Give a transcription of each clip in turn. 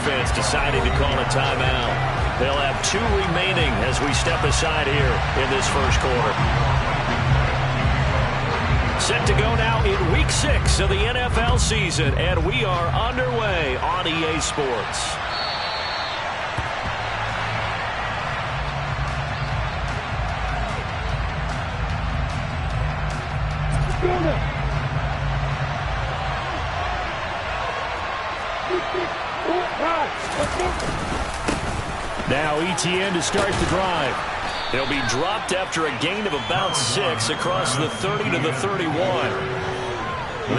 defense deciding to call a timeout. They'll have 2 remaining as we step aside here in this first quarter. Set to go now in Week 6 of the NFL season, and we are underway on EA Sports. Now ETN to start the drive. He'll be dropped after a gain of about 6 across the 30 to the 31.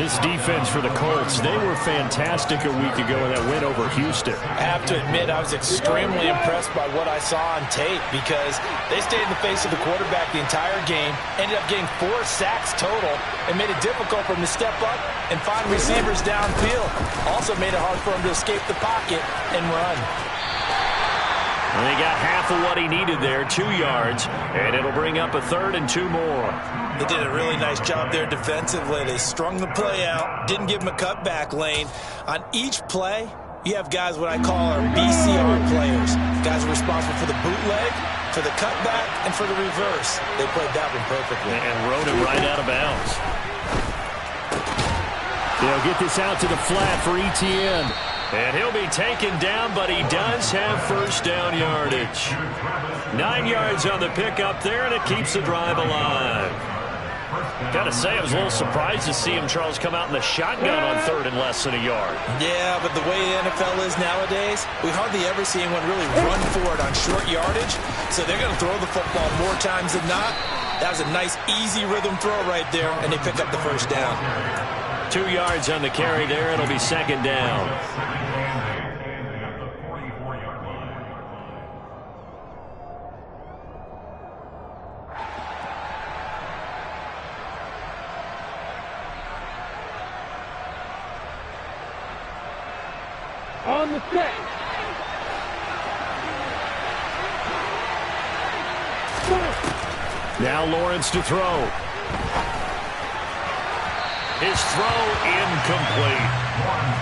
This defense for the Colts, they were fantastic a week ago in that win over Houston. I have to admit, I was extremely impressed by what I saw on tape because they stayed in the face of the quarterback the entire game, ended up getting 4 sacks total, and made it difficult for him to step up and find receivers downfield. Also made it hard for him to escape the pocket and run. And they got half of what he needed there, 2 yards, and it'll bring up a 3rd and 2 more. They did a really nice job there defensively. They strung the play out, didn't give him a cutback lane. On each play, you have guys what I call our BCR players. Guys are responsible for the bootleg, for the cutback, and for the reverse. They played that one perfectly. And rode him right out of bounds. They'll get this out to the flat for ETN. And he'll be taken down, but he does have first down yardage. 9 yards on the pickup there, and it keeps the drive alive. Gotta say, I was a little surprised to see him, Charles, come out in the shotgun on 3rd and less than a yard. Yeah, but the way the NFL is nowadays, we hardly ever see anyone really run for it on short yardage. So they're going to throw the football more times than not. That was a nice, easy rhythm throw right there, and they pick up the first down. 2 yards on the carry there. It'll be 2nd down. On the set. Now Lawrence to throw. His throw incomplete.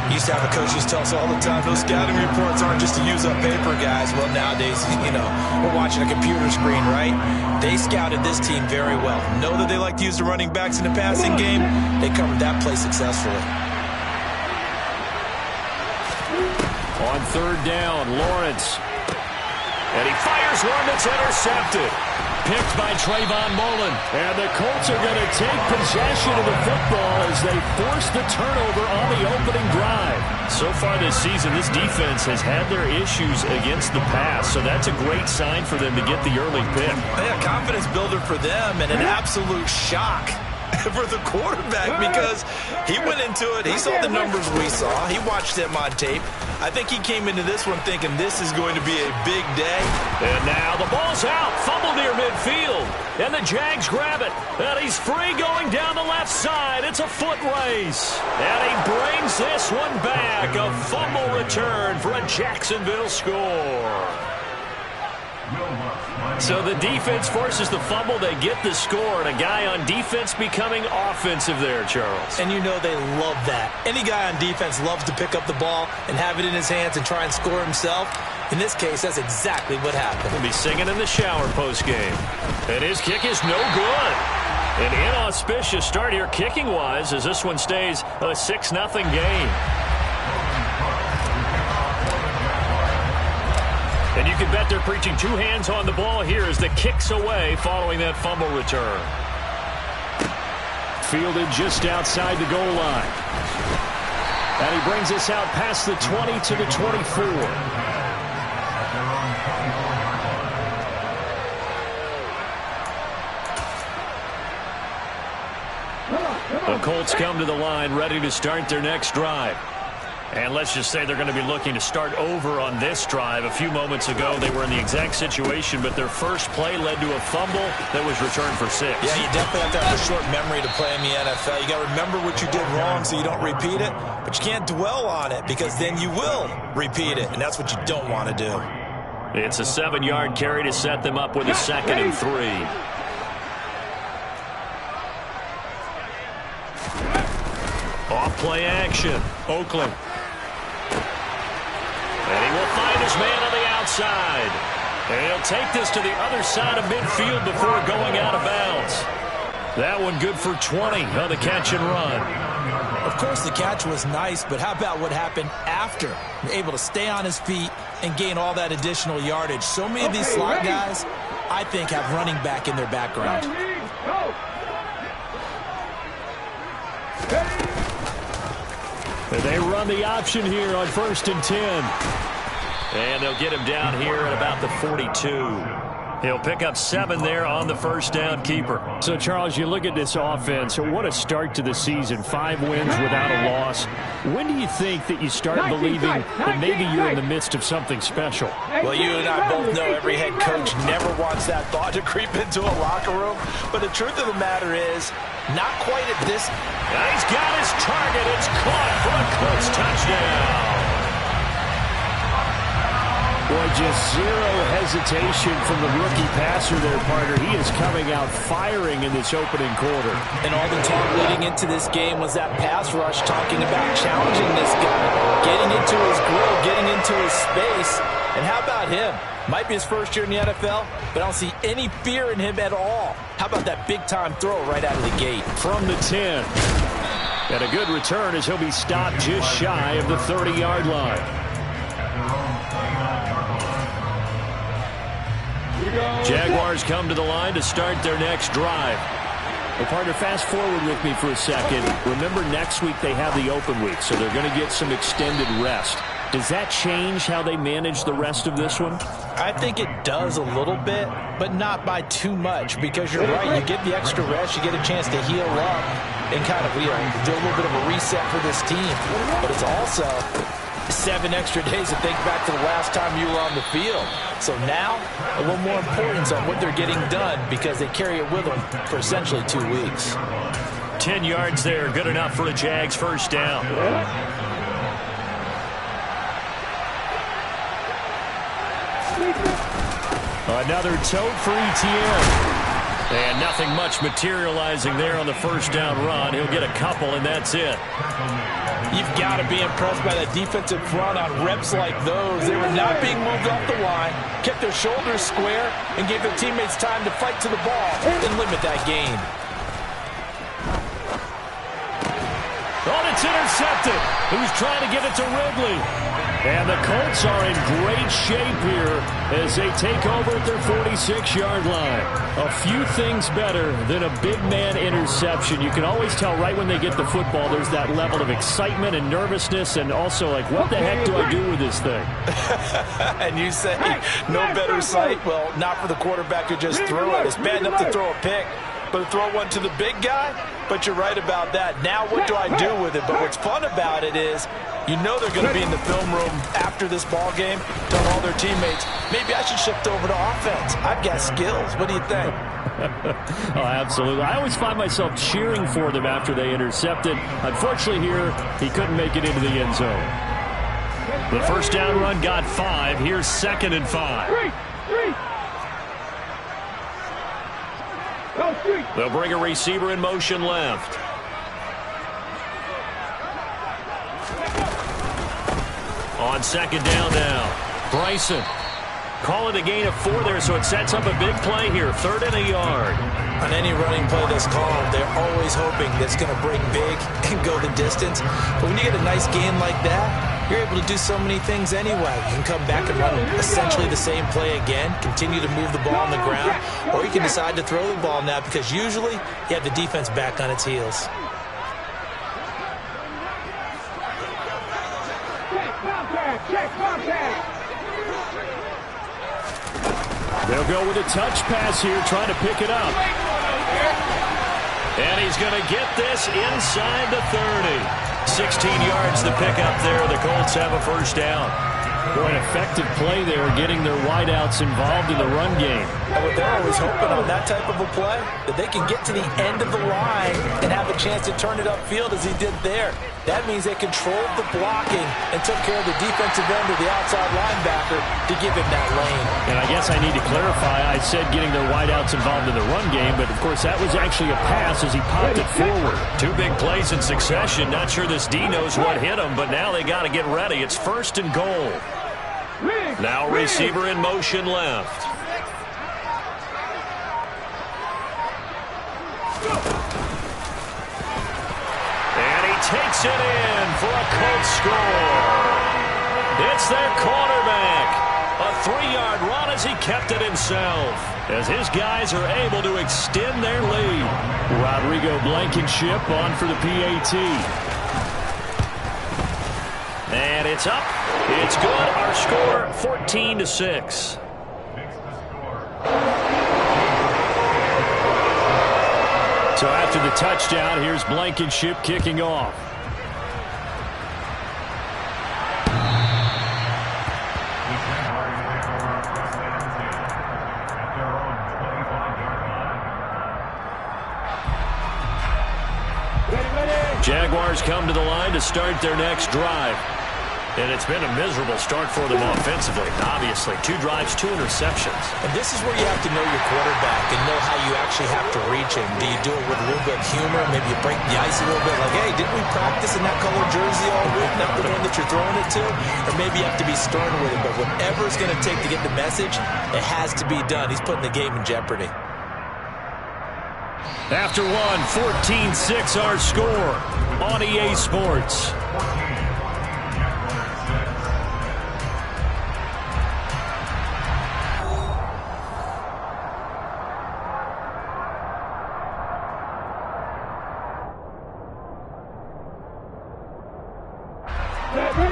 Used to have a coach used to tell us all the time, those scouting reports aren't just to use up paper, guys. Well, nowadays, you know, we're watching a computer screen, right? They scouted this team very well. Know that they like to use the running backs in the passing game. They covered that play successfully. On 3rd down, Lawrence. And he fires one that's intercepted. Picked by Trayvon Mullen. And the Colts are going to take possession of the football as they force the turnover on the opening drive. So far this season, this defense has had their issues against the pass, so that's a great sign for them to get the early pick. Yeah, confidence builder for them and an absolute shock for the quarterback because he went into it. He saw the numbers we saw. He watched them on tape. I think he came into this one thinking this is going to be a big day. And now the ball's out. Fumble near midfield. And the Jags grab it. And he's free going down the left side. It's a foot race. And he brings this one back. A fumble return for a Jacksonville score. So the defense forces the fumble. They get the score. And a guy on defense becoming offensive there, Charles. And you know they love that. Any guy on defense loves to pick up the ball and have it in his hands and try and score himself. In this case, that's exactly what happened. He'll be singing in the shower post-game. And his kick is no good. An inauspicious start here kicking-wise as this one stays a 6-0 game. And you can bet they're preaching 2 hands on the ball here as the kick's away following that fumble return. Fielded just outside the goal line. And he brings us out past the 20 to the 24. The Colts come to the line ready to start their next drive. And let's just say they're going to be looking to start over on this drive. A few moments ago, they were in the exact situation, but their first play led to a fumble that was returned for 6. Yeah, you definitely have to have a short memory to play in the NFL. You got to remember what you did wrong so you don't repeat it, but you can't dwell on it because then you will repeat it, and that's what you don't want to do. It's a 7-yard carry to set them up with a 2nd and 3. Off play action. Oakland. And his man on the outside. And he'll take this to the other side of midfield before going out of bounds. That one good for 20 on the catch and run. Of course, the catch was nice, but how about what happened after? Able to stay on his feet and gain all that additional yardage. So many of these slot guys, I think, have running back in their background. And they run the option here on 1st and 10. And they'll get him down here at about the 42. He'll pick up 7 there on the first down keeper. So, Charles, you look at this offense, what a start to the season. 5 wins without a loss. When do you think that you start believing that maybe you're in the midst of something special? Well, you and I both know every head coach never wants that thought to creep into a locker room. But the truth of the matter is, not quite at this. He's got his target. It's caught for a Colts touchdown. Boy, just zero hesitation from the rookie passer there, partner. He is coming out firing in this opening quarter. And all the talk leading into this game was that pass rush, talking about challenging this guy, getting into his grill, getting into his space. And how about him? Might be his first year in the NFL, but I don't see any fear in him at all. How about that big-time throw right out of the gate? From the 10. And a good return as he'll be stopped just shy of the 30-yard line. Jaguars come to the line to start their next drive. Well, partner, fast forward with me for a second. Remember, next week they have the open week, so they're going to get some extended rest. Does that change how they manage the rest of this one? I think it does a little bit, but not by too much, because you're right. You get the extra rest, you get a chance to heal up and kind of, do a little bit of a reset for this team. But it's also 7 extra days to think back to the last time you were on the field. So now, a little more importance on what they're getting done, because they carry it with them for essentially 2 weeks. 10 yards there, good enough for a Jags first down. Another tote for ETN. And nothing much materializing there on the first down run. He'll get a couple, and that's it. You've got to be impressed by that defensive front on reps like those. They were not being moved off the line, kept their shoulders square, and gave their teammates time to fight to the ball and limit that gain. Oh, it's intercepted. He was trying to get it to Ridley. And the Colts are in great shape here as they take over at their 46-yard line. A few things better than a big man interception. You can always tell right when they get the football, there's that level of excitement and nervousness, and also like, what the heck do I do with this thing? And you say, no better sight? Well, not for the quarterback who just threw it. It's bad enough to throw a pick, but to throw one to the big guy? But you're right about that. Now what do I do with it? But what's fun about it is, you know they're going to be in the film room after this ball game, telling all their teammates, maybe I should shift over to offense. I've got skills. What do you think? Oh, absolutely. I always find myself cheering for them after they intercepted. Unfortunately here, he couldn't make it into the end zone. The first down run got 5. Here's 2nd and 5. They'll bring a receiver in motion left. On 2nd down now, Bryson. Call it a gain of 4 there, so it sets up a big play here. 3rd and a yard. On any running play that's called, they're always hoping that's going to break big and go the distance. But when you get a nice gain like that, you're able to do so many things anyway. You can come back and run essentially the same play again, continue to move the ball on the ground, or you can decide to throw the ball now, because usually you have the defense back on its heels. They'll go with a touch pass here, trying to pick it up. And he's going to get this inside the 30. 16 yards to pick up there. The Colts have a first down. Boy, an effective play there, getting their wideouts involved in the run game. And what they're always hoping on that type of a play, that they can get to the end of the line and have a chance to turn it upfield as he did there. That means they controlled the blocking and took care of the defensive end of the outside linebacker to give him that lane. And I guess I need to clarify, I said getting their wideouts involved in the run game, but of course that was actually a pass as he popped it forward. 2 big plays in succession. Not sure this D knows what hit him, but now they got to get ready. It's 1st and goal. receiver in motion left. And he takes it in for a Colts score. It's their quarterback. A 3-yard run as he kept it himself, as his guys are able to extend their lead. Rodrigo Blankenship on for the PAT. And it's up. It's good. Our score, 14-6. So after the touchdown, here's Blankenship kicking off. Jaguars come to the line to start their next drive. And it's been a miserable start for them offensively. Obviously, 2 drives, 2 interceptions. And this is where you have to know your quarterback and know how you actually have to reach him. Do you do it with a little bit of humor? Maybe you break the ice a little bit. Like, hey, didn't we practice in that colored jersey all week? Not the one that you're throwing it to? Or maybe you have to be stern with him. But whatever it's going to take to get the message, it has to be done. He's putting the game in jeopardy. After one, 14-6 our score on EA Sports.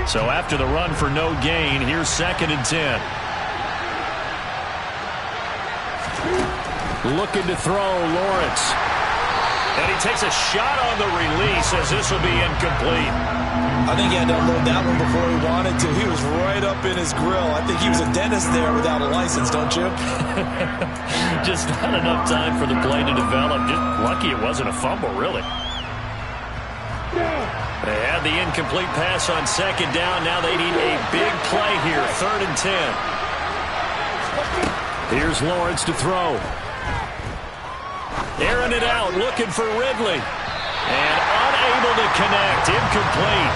So after the run for no gain, here's 2nd and 10. Looking to throw, Lawrence. And he takes a shot on the release as this will be incomplete. I think he had to unload that one before he wanted to. He was right up in his grill. I think he was a dentist there without a license, don't you? Just not enough time for the play to develop. Just lucky it wasn't a fumble, really. They had the incomplete pass on 2nd down. Now they need a big play here. 3rd and 10. Here's Lawrence to throw. Airing it out, looking for Ridley. And unable to connect. Incomplete.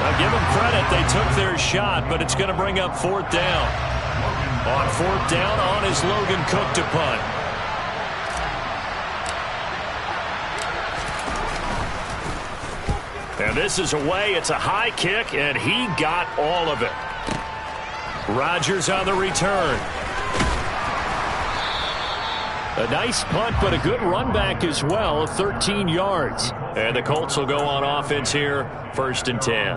I'll give them credit. They took their shot, but it's going to bring up 4th down. On 4th down, on is Logan Cook to punt. And this is away. It's a high kick, and he got all of it. Rodgers on the return. A nice punt, but a good run back as well, 13 yards. And the Colts will go on offense here, 1st and 10.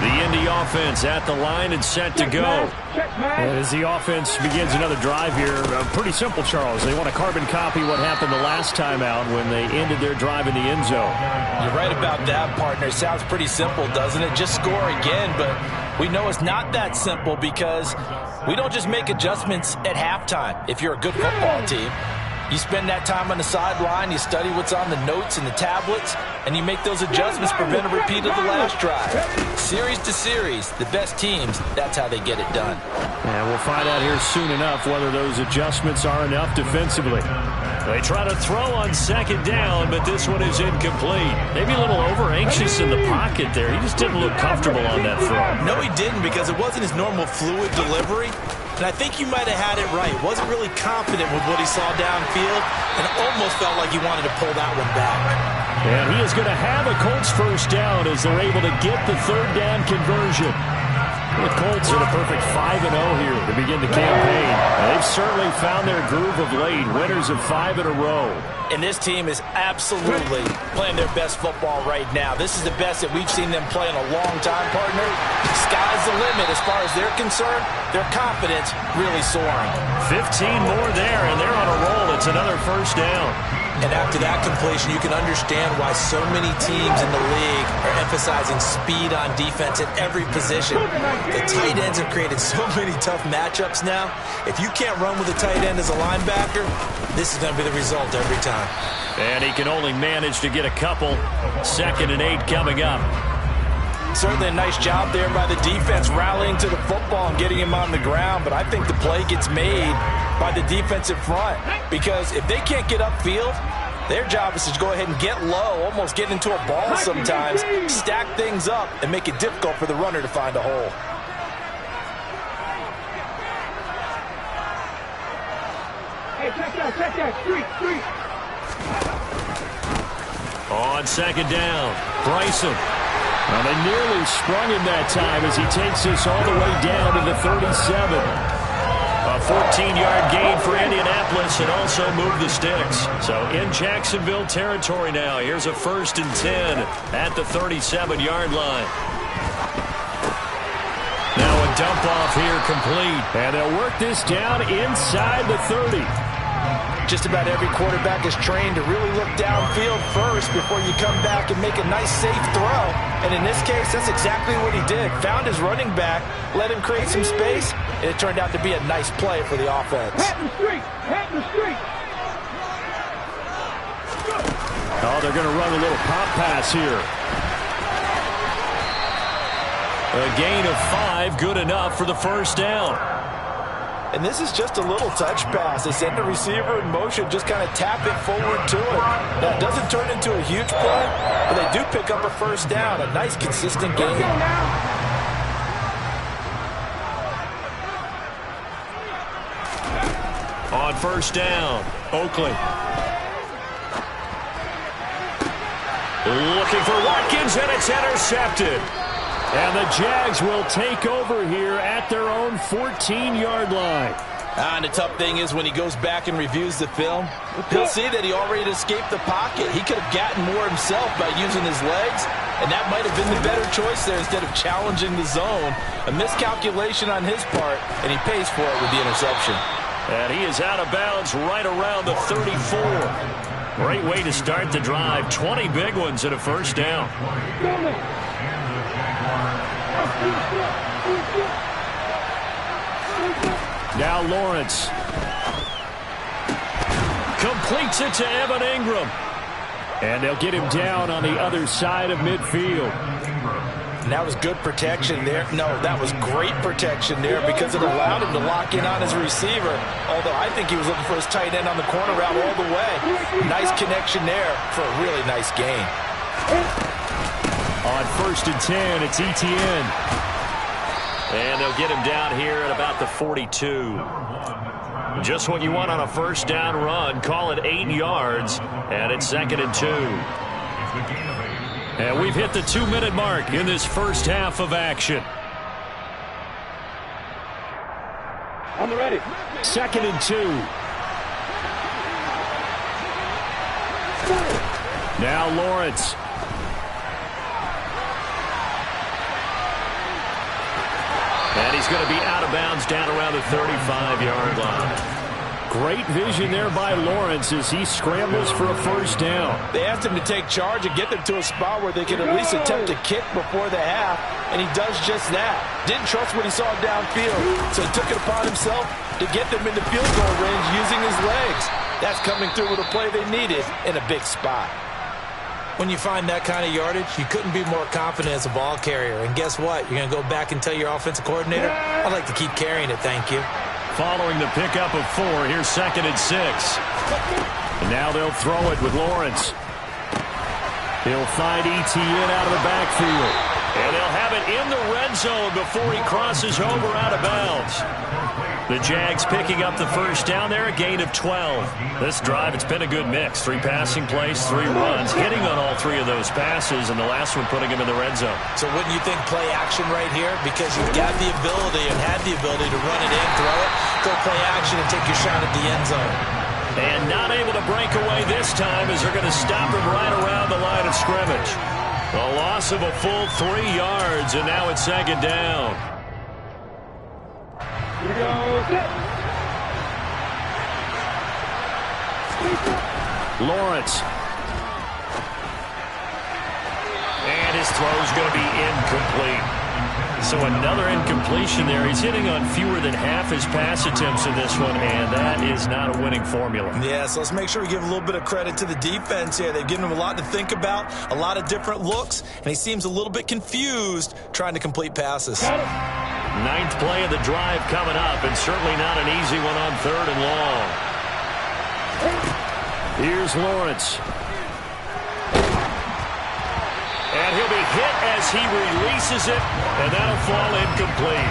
The Indy offense at the line and set to go. And as the offense begins another drive here, pretty simple, Charles. They want to carbon copy what happened the last time out when they ended their drive in the end zone. You're right about that, partner. It sounds pretty simple, doesn't it? Just score again, but we know it's not that simple because we don't just make adjustments at halftime. If you're a good football team, you spend that time on the sideline, you study what's on the notes and the tablets, and you make those adjustments, prevent a repeat of the last drive. Series to series, the best teams, that's how they get it done. And we'll find out here soon enough whether those adjustments are enough defensively. They try to throw on 2nd down, but this one is incomplete. Maybe a little over-anxious in the pocket there. He just didn't look comfortable on that throw. No, he didn't, because it wasn't his normal fluid delivery. And I think you might have had it right. Wasn't really confident with what he saw downfield, and almost felt like he wanted to pull that one back. And he is going to have a Colts 1st down as they're able to get the 3rd down conversion. The Colts are the perfect 5-0 here to begin the campaign. They've certainly found their groove of late, winners of 5 in a row. And this team is absolutely playing their best football right now. This is the best that we've seen them play in a long time, partner. Sky's the limit as far as they're concerned. Their confidence really soaring. 15 more there, and they're on a roll. It's another 1st down. And after that completion, you can understand why so many teams in the league are emphasizing speed on defense at every position. The tight ends have created so many tough matchups now. If you can't run with a tight end as a linebacker, this is going to be the result every time. And he can only manage to get a couple. 2nd and 8 coming up. Certainly a nice job there by the defense rallying to the football and getting him on the ground, but I think the play gets made by the defensive front, because if they can't get upfield, their job is to go ahead and get low, almost get into a ball sometimes, stack things up, and make it difficult for the runner to find a hole. On second down, Bryson. Well, they nearly sprung him that time as he takes this all the way down to the 37. A 14-yard gain for Indianapolis and also moved the sticks. So in Jacksonville territory now. Here's a 1st and 10 at the 37-yard line. Now a dump off here complete. And they'll work this down inside the 30. Just about every quarterback is trained to really look downfield first before you come back and make a nice, safe throw. And in this case, that's exactly what he did. Found his running back, let him create some space, and it turned out to be a nice play for the offense. Oh, they're going to run a little pop pass here. A gain of 5, good enough for the 1st down. And this is just a little touch pass. They send the receiver in motion, just kind of tap it forward to him. Now, it doesn't turn into a huge play, but they do pick up a 1st down. A nice, consistent gain. On 1st down, Oakley. Looking for Watkins, and it's intercepted. And the Jags will take over here at their own 14-yard line. And the tough thing is when he goes back and reviews the film, he'll see that he already escaped the pocket. He could have gotten more himself by using his legs, and that might have been the better choice there instead of challenging the zone. A miscalculation on his part, and he pays for it with the interception. And he is out of bounds right around the 34. Great way to start the drive. 20 big ones and a 1st down. Now Lawrence. Completes it to Evan Ingram. And they'll get him down on the other side of midfield. And that was good protection there. No, that was great protection there because it allowed him to lock in on his receiver. Although I think he was looking for his tight end on the corner route all the way. Nice connection there for a really nice gain. On 1st and 10, it's Etienne. And they'll get him down here at about the 42. Just what you want on a 1st down run. Call it 8 yards. And it's 2nd and 2. And we've hit the 2-minute mark in this 1st half of action. On the ready. 2nd and 2. Now Lawrence. And he's going to be out of bounds down around the 35-yard line. Great vision there by Lawrence as he scrambles for a 1st down. They asked him to take charge and get them to a spot where they could at least attempt to kick before the half, and he does just that. Didn't trust what he saw downfield, so he took it upon himself to get them into field goal range using his legs. That's coming through with a play they needed in a big spot. When you find that kind of yardage, you couldn't be more confident as a ball carrier. And guess what? You're going to go back and tell your offensive coordinator, I'd like to keep carrying it, thank you. Following the pickup of 4, here's 2nd and 6. And now they'll throw it with Lawrence. He'll find Etienne out of the backfield. And they'll have it in the red zone before he crosses over out of bounds. The Jags picking up the 1st down there, a gain of 12. This drive, it's been a good mix. 3 passing plays, 3 runs, hitting on all 3 of those passes, and the last one putting him in the red zone. So wouldn't you think play action right here? Because you've got the ability and had the ability to run it in, throw it, go play action, and take your shot at the end zone. And not able to break away this time as they're going to stop him right around the line of scrimmage. A loss of a full 3 yards, and now it's 2nd down. Lawrence. And his throw's going to be incomplete. So another incompletion there. He's hitting on fewer than half his pass attempts in this one, and that is not a winning formula. Yeah, so let's make sure we give a little bit of credit to the defense here. They've given him a lot to think about, a lot of different looks, and he seems a little bit confused trying to complete passes. 9th play of the drive coming up, and certainly not an easy one on 3rd and long. Here's Lawrence. And he'll be hit as he releases it, and that'll fall incomplete.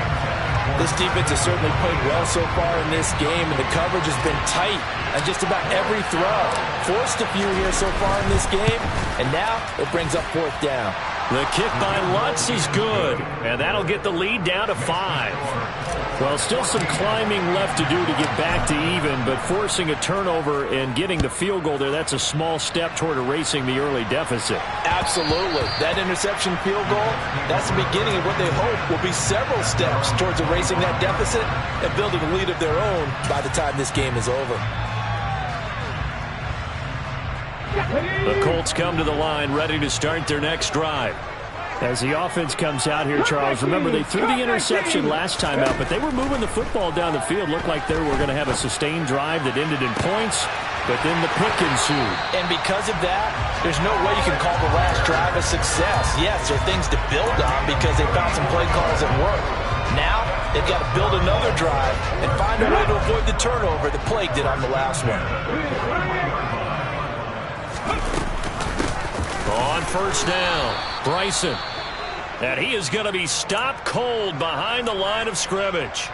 This defense has certainly played well so far in this game, and the coverage has been tight on just about every throw. Forced a few here so far in this game, and now it brings up 4th down. The kick by Lutz is good, and that'll get the lead down to 5. Well, still some climbing left to do to get back to even, but forcing a turnover and getting the field goal there, that's a small step toward erasing the early deficit. Absolutely. That interception field goal, that's the beginning of what they hope will be several steps towards erasing that deficit and building a lead of their own by the time this game is over. The Colts come to the line ready to start their next drive. As the offense comes out here, Charles, remember they threw the interception last time out, but they were moving the football down the field. Looked like they were going to have a sustained drive that ended in points, but then the pick ensued. And because of that, there's no way you can call the last drive a success. Yes, there are things to build on because they found some play calls that work. Now, they've got to build another drive and find a way to avoid the turnover that plagued it on the last one. On 1st down, Bryson. And he is going to be stopped cold behind the line of scrimmage.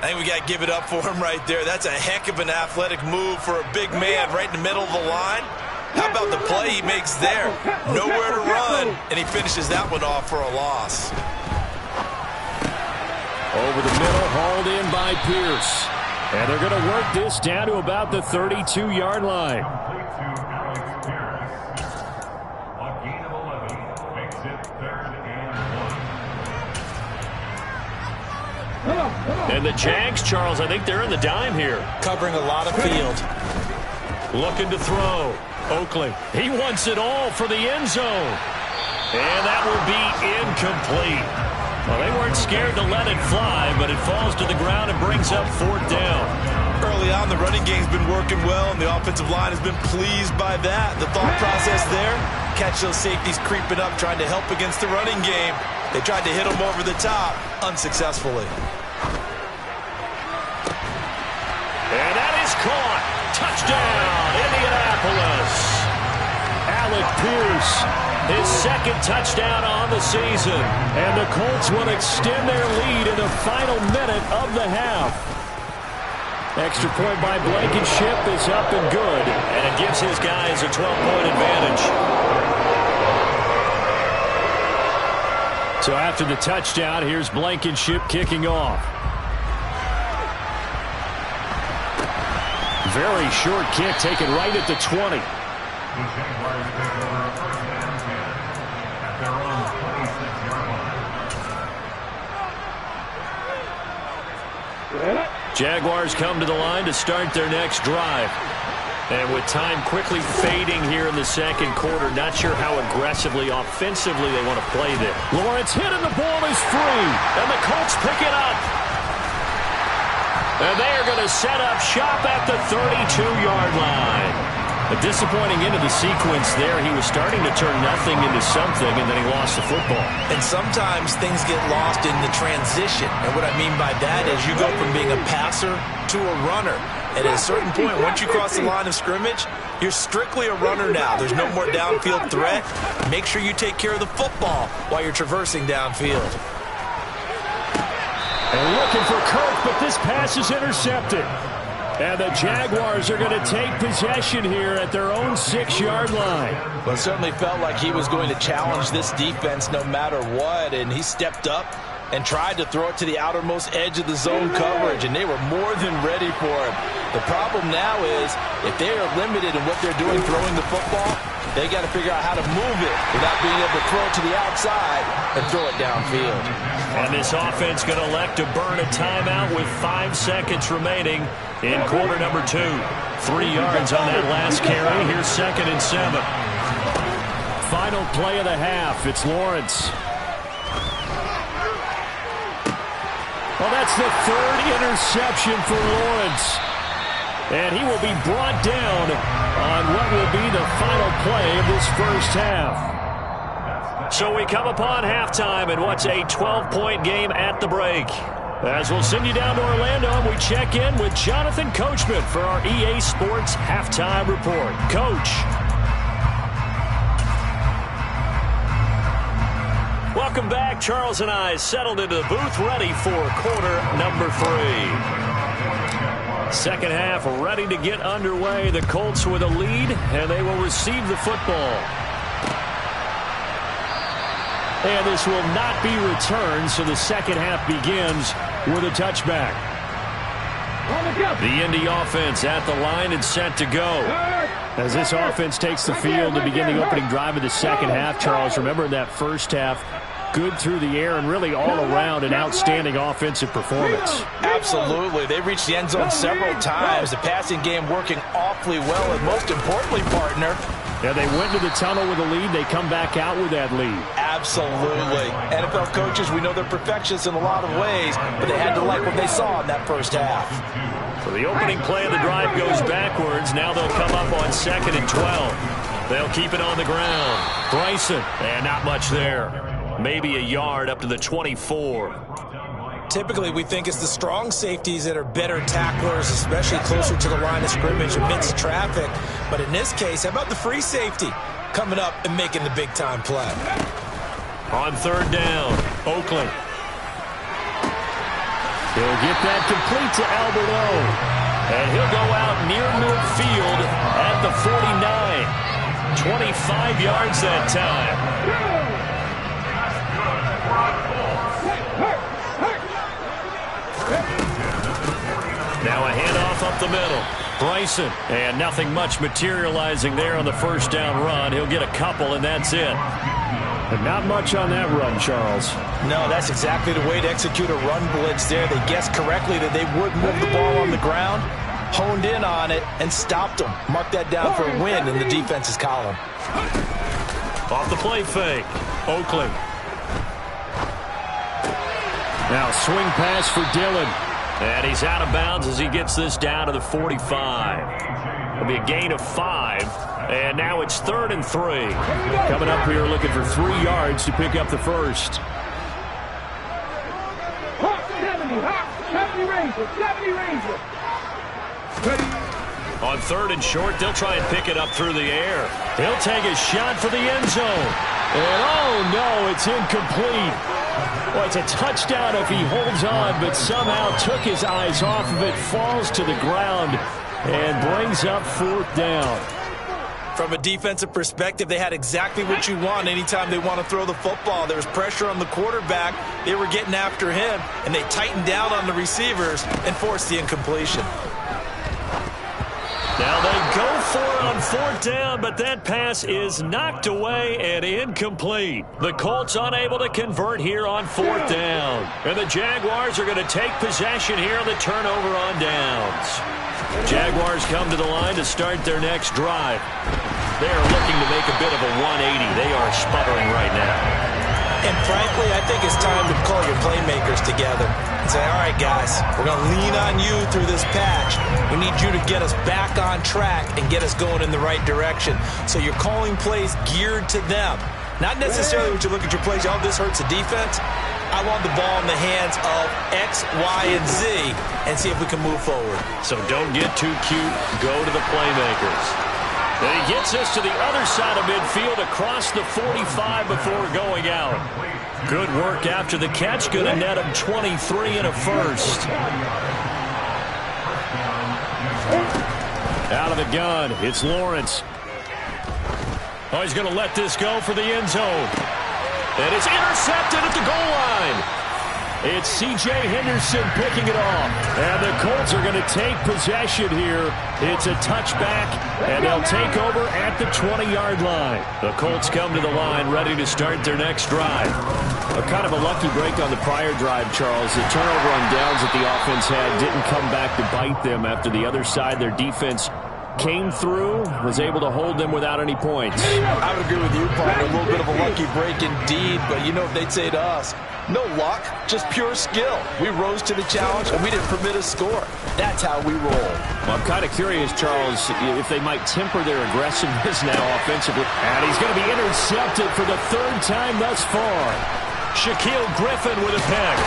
I think we got to give it up for him right there. That's a heck of an athletic move for a big man right in the middle of the line. How about the play he makes there? Nowhere to run, and he finishes that one off for a loss. Over the middle, hauled in by Pierce. And they're going to work this down to about the 32-yard line. And the Jags, Charles, I think they're in the dime here. Covering a lot of field. Looking to throw. Oakley, he wants it all for the end zone. And that will be incomplete. Well, they weren't scared to let it fly, but it falls to the ground and brings up 4th down. Early on, the running game's been working well, and the offensive line has been pleased by that. The thought process there, catch those safeties creeping up, trying to help against the running game. They tried to hit them over the top, unsuccessfully. And that is caught. Touchdown, Indianapolis. Alec Pierce, his 2nd touchdown on the season. And the Colts will extend their lead in the final minute of the half. Extra point by Blankenship is up and good. And it gives his guys a 12-point advantage. So after the touchdown, here's Blankenship kicking off. Very short kick taken right at the 20. Jaguars come to the line to start their next drive. And with time quickly fading here in the 2nd quarter, not sure how aggressively, offensively they want to play this. Lawrence hit and the ball is free. And the Colts pick it up. And they are going to set up shop at the 32-yard line. A disappointing end of the sequence there. He was starting to turn nothing into something, and then he lost the football. And sometimes things get lost in the transition. And what I mean by that is you go from being a passer to a runner. And at a certain point, once you cross the line of scrimmage, you're strictly a runner now. There's no more downfield threat. Make sure you take care of the football while you're traversing downfield. And looking for Kirk, but this pass is intercepted. And the Jaguars are going to take possession here at their own 6-yard line. Well, it certainly felt like he was going to challenge this defense no matter what, and he stepped up and tried to throw it to the outermost edge of the zone coverage, and they were more than ready for him. The problem now is if they are limited in what they're doing throwing the football, they got to figure out how to move it without being able to throw it to the outside and throw it downfield. And this offense going to elect to burn a timeout with 5 seconds remaining in quarter number 2. 3 yards on that last carry. Here's 2nd and 7. Final play of the half. It's Lawrence. Well, that's the 3rd interception for Lawrence. And he will be brought down on what will be the final play of this first half. So we come upon halftime in what's a 12-point game at the break. As we'll send you down to Orlando, and we check in with Jonathan Coachman for our EA Sports Halftime Report. Coach. Welcome back. Charles and I settled into the booth ready for quarter number 3. Second half ready to get underway. The Colts with a lead, and they will receive the football. And this will not be returned, so the second half begins with a touchback. The Indy offense at the line and set to go. As this offense takes the field to begin the opening drive of the second half, Charles, remember in that first half, good through the air and really all around an outstanding offensive performance. Absolutely. They reached the end zone several times. The passing game working awfully well, and most importantly, partner, yeah, they went to the tunnel with a lead. They come back out with that lead. Absolutely. NFL coaches, we know they're perfectionists in a lot of ways, but they had to like what they saw in that first half. So the opening play of the drive goes backwards. Now they'll come up on 2nd and 12. They'll keep it on the ground. Bryson, and not much there. Maybe a yard up to the 24. Typically, we think it's the strong safeties that are better tacklers, especially closer to the line of scrimmage amidst traffic. But in this case, how about the free safety coming up and making the big-time play? On 3rd down, Oakland. He'll get that complete to Alberto. And he'll go out near midfield at the 49. 25 yards that time. Now a handoff up the middle. Bryson, and nothing much materializing there on the first down run. He'll get a couple, and that's it. And not much on that run, Charles. No, that's exactly the way to execute a run blitz there. They guessed correctly that they would move the ball on the ground, honed in on it, and stopped them. Mark that down for a win in the defense's column. Off the play fake, Oakland. Now swing pass for Dillon. And he's out of bounds as he gets this down to the 45. It'll be a gain of 5. And now it's 3rd and 3. Coming up here looking for 3 yards to pick up the first. 70 Ranger. On 3rd and short, they'll try and pick it up through the air. He'll take a shot for the end zone. And oh no, it's incomplete. Well, it's a touchdown if he holds on, but somehow took his eyes off of it, falls to the ground, and brings up 4th down. From a defensive perspective, they had exactly what you want anytime they want to throw the football. There was pressure on the quarterback. They were getting after him, and they tightened down on the receivers and forced the incompletion. Now they go for it on 4th down, but that pass is knocked away and incomplete. The Colts unable to convert here on 4th down. And the Jaguars are going to take possession here on the turnover on downs. Jaguars come to the line to start their next drive. They are looking to make a bit of a 180. They are sputtering right now. And frankly, I think it's time to call your playmakers together and say, all right, guys, we're going to lean on you through this patch. We need you to get us back on track and get us going in the right direction. So you're calling plays geared to them. Not necessarily when you look at your plays, oh, this hurts the defense. I want the ball in the hands of X, Y, and Z and see if we can move forward. So don't get too cute. Go to the playmakers. And he gets us to the other side of midfield across the 45 before going out. Good work after the catch. Going to net him 23 and a first. Out of the gun, it's Lawrence. Oh, he's going to let this go for the end zone. And it's intercepted at the goal line. It's C.J. Henderson picking it off. And the Colts are going to take possession here. It's a touchback, and they'll take over at the 20-yard line. The Colts come to the line ready to start their next drive. A kind of a lucky break on the prior drive, Charles. The turnover on downs that the offense had didn't come back to bite them after the other side. Their defense came through, was able to hold them without any points. I would agree with you, partner. A little bit of a lucky break indeed, but you know what they'd say to us? No luck, just pure skill. We rose to the challenge, and we didn't permit a score. That's how we roll. Well, I'm kind of curious, Charles, if they might temper their aggressiveness now offensively. And he's going to be intercepted for the 3rd time thus far. Shaquille Griffin with a pick.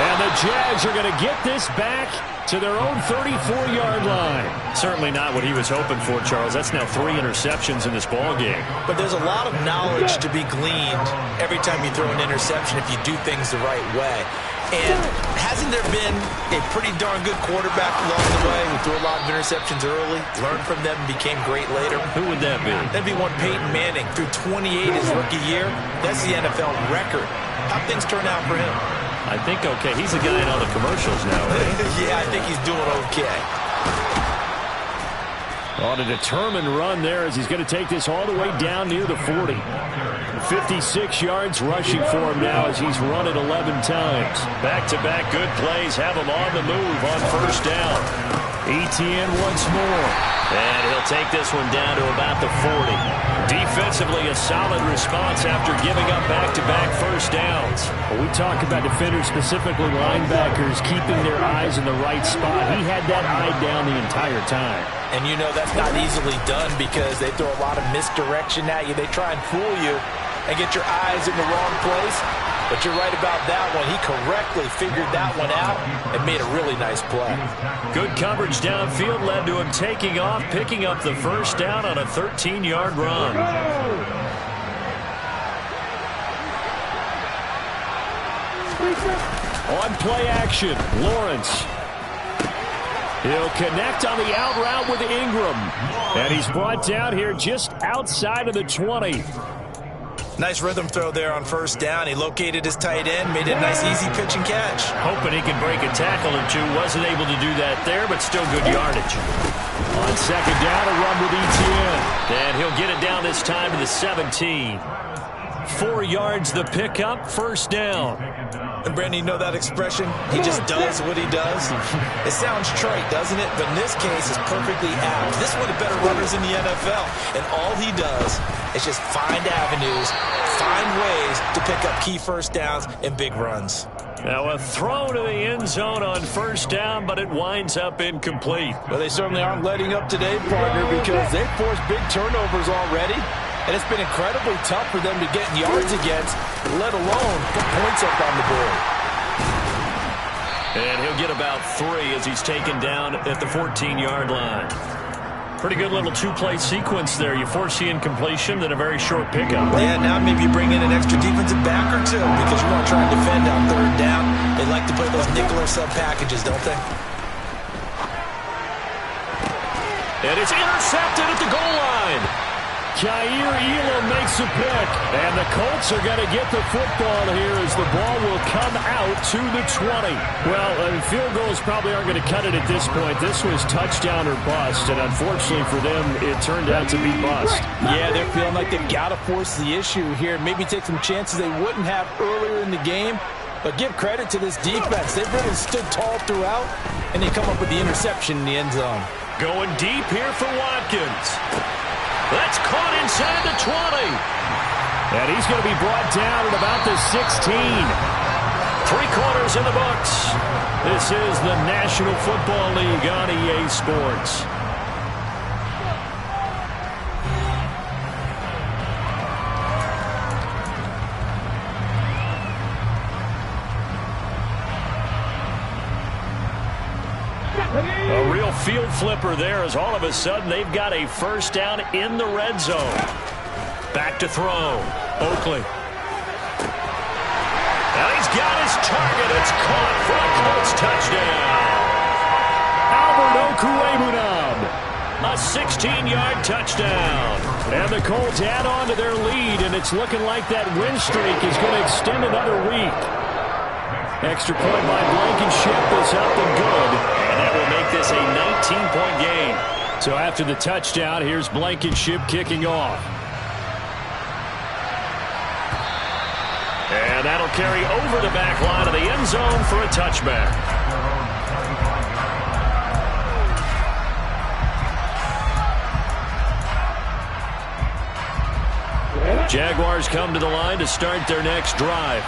And the Jags are going to get this back to their own 34-yard line. Certainly not what he was hoping for, Charles. That's now 3 interceptions in this ball game. But there's a lot of knowledge to be gleaned every time you throw an interception if you do things the right way. And hasn't there been a pretty darn good quarterback along the way who threw a lot of interceptions early, learned from them, and became great later? Who would that be? That'd be one Peyton Manning. Threw 28 his rookie year. That's the NFL record. How'd things turn out for him? I think okay. He's the guy in all the commercials now, right? Yeah, I think he's doing okay. On a determined run there as he's going to take this all the way down near the 40. 56 yards rushing for him now as he's run it 11 times. Back-to-back good plays have him on the move on first down. Etienne once more. And he'll take this one down to about the 40. Defensively, a solid response after giving up back-to-back first downs. When we talk about defenders, specifically linebackers, keeping their eyes in the right spot, he had that eye down the entire time. And you know that's not easily done because they throw a lot of misdirection at you. They try and fool you and get your eyes in the wrong place. But you're right about that one. He correctly figured that one out and made a really nice play. Good coverage downfield led to him taking off, picking up the first down on a 13-yard run. On play action, Lawrence. He'll connect on the out route with Ingram. And he's brought down here just outside of the 20. Nice rhythm throw there on first down. He located his tight end, made it a nice easy pitch and catch. Hoping he could break a tackle or two. Wasn't able to do that there, but still good yardage. On second down, a run with Etienne. And he'll get it down this time to the 17. 4 yards the pickup, first down. And Brandon, you know that expression? He just does what he does. It sounds trite, doesn't it? But in this case, it's perfectly apt. This is one of the better runners in the NFL. And all he does is just find avenues, find ways to pick up key first downs and big runs. Now a throw to the end zone on first down, but it winds up incomplete. Well, they certainly aren't letting up today, partner, because they've forced big turnovers already. And it's been incredibly tough for them to get yards against, let alone put points up on the board. And he'll get about 3 as he's taken down at the 14-yard line. Pretty good little two-play sequence there. You force the incompletion, then a very short pickup. Yeah, now maybe you bring in an extra defensive back or two because you want to try and defend on third down. They like to play those nickel or sub packages, don't they? And it's intercepted at the goal line. Jair Elam makes a pick, and the Colts are going to get the football here as the ball will come out to the 20. Well, field goals probably aren't going to cut it at this point. This was touchdown or bust, and unfortunately for them, it turned out to be bust. Yeah, they're feeling like they've got to force the issue here, maybe take some chances they wouldn't have earlier in the game. But give credit to this defense. They've really stood tall throughout, and they come up with the interception in the end zone. Going deep here for Watkins. That's caught inside the 20. And he's going to be brought down at about the 16. 3 quarters in the books. This is the National Football League on EA Sports. A real field flipper there as all of a sudden they've got a first down in the red zone. Back to throw. Oakley. Now he's got his target. It's caught for a Colts touchdown. Albert Okwuegbunam. A 16-yard touchdown. And the Colts add on to their lead, and it's looking like that win streak is going to extend another week. Extra point by Blankenship is up and good. And that will make this a 19-point game. So after the touchdown, here's Blankenship kicking off. And that'll carry over the back line of the end zone for a touchback. Jaguars come to the line to start their next drive.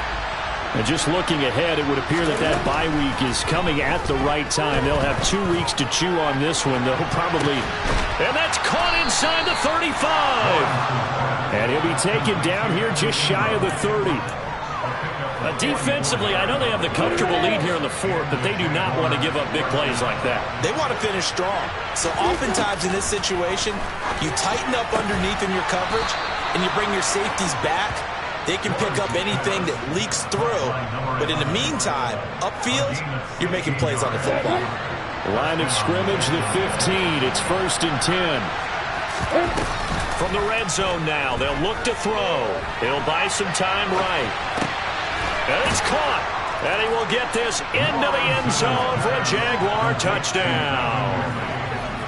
And just looking ahead, it would appear that that bye week is coming at the right time. They'll have 2 weeks to chew on this one. They'll probably... And that's caught inside the 35. And he'll be taken down here just shy of the 30. Defensively, I know they have the comfortable lead here in the fourth, but they do not want to give up big plays like that. They want to finish strong. So oftentimes in this situation, you tighten up underneath in your coverage, and you bring your safeties back. They can pick up anything that leaks through. But in the meantime, upfield, you're making plays on the football. Line of scrimmage, the 15. It's 1st and 10. From the red zone now, they'll look to throw. He'll buy some time right. And it's caught. And he will get this into the end zone for a Jaguar touchdown.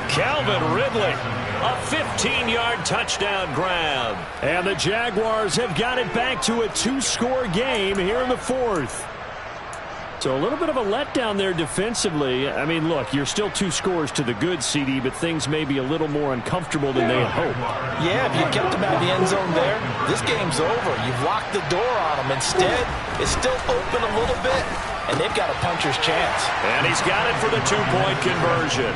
Calvin Ridley, a 15-yard touchdown grab. And the Jaguars have got it back to a 2-score game here in the fourth. So a little bit of a letdown there defensively. I mean, look, you're still 2 scores to the good, CD, but things may be a little more uncomfortable than they had hoped. Yeah, if you kept them out of the end zone there, this game's over. You've locked the door on them. Instead, it's still open a little bit, and they've got a puncher's chance. And he's got it for the 2-point conversion.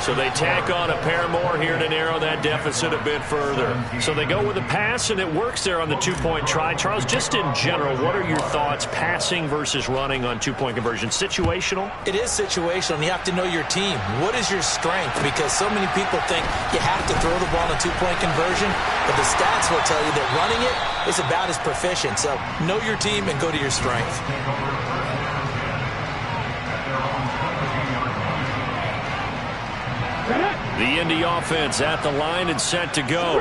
So they tack on a pair more here to narrow that deficit a bit further. So they go with a pass, and it works there on the 2-point try. Charles, just in general, what are your thoughts passing versus running on 2-point conversion? Situational? It is situational, and you have to know your team. What is your strength? Because so many people think you have to throw the ball on a 2-point conversion, but the stats will tell you that running it is about as proficient. So know your team and go to your strength. The Indy offense at the line and set to go.